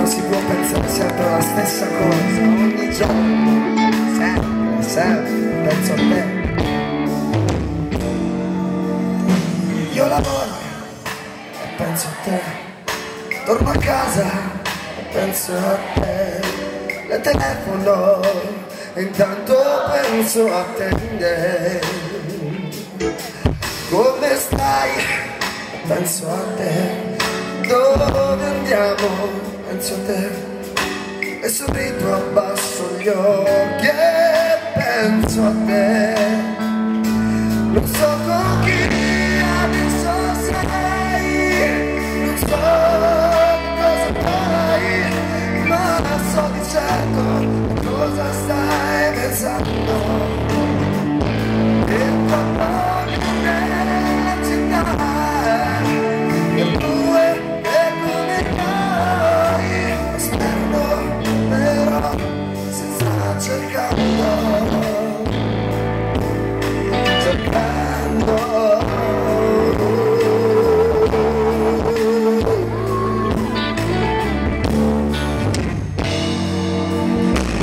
si può pensare sempre la stessa cosa ogni giorno, sempre, sempre, penso a te. Io lavoro e penso a te, torno a casa e penso a te, le telefono e intanto penso a te. Come stai? Penso a te. Dove andiamo? Penso a te. E sorrido, abbasso gli occhi e penso a te. Non so con chi adesso sei, non so cosa fai, ma so di certo cosa stai pensando. E papà non è città, e due che come noi aspettano, però si sta cercando.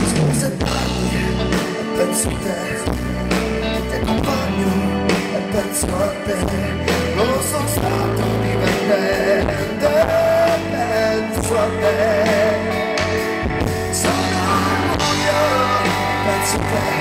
Scusa parli e penso a te, ti accompagno e penso a te, non sono stato divertente, penso a te, sono io, penso a te.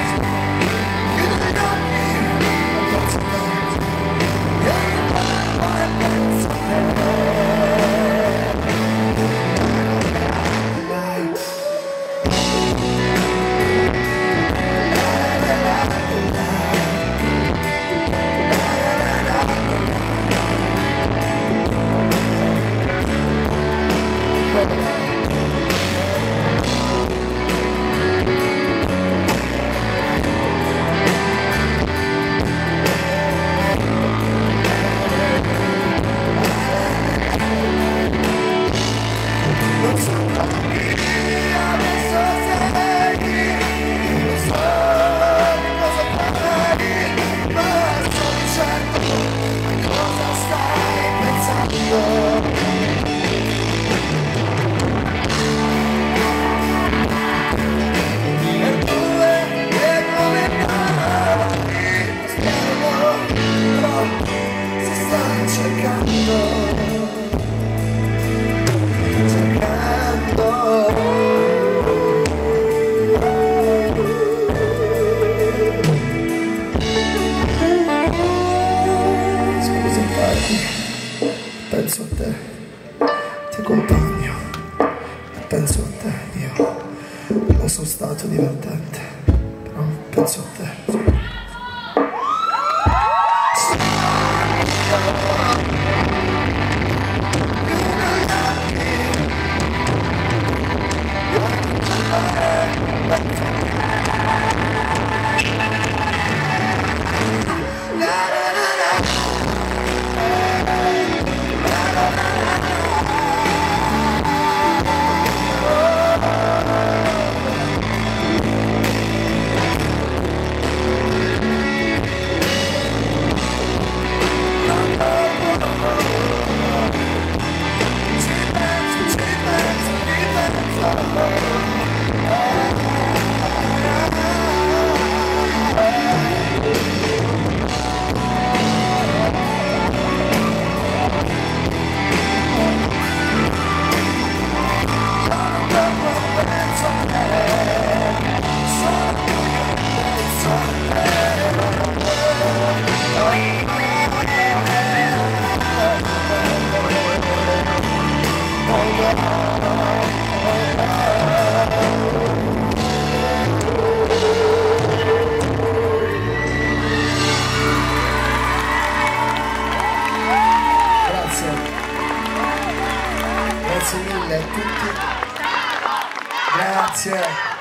Penso a te, ti accompagno e penso a te. Io non sono stato divertente, però penso a te. Grazie mille a tutti. Grazie.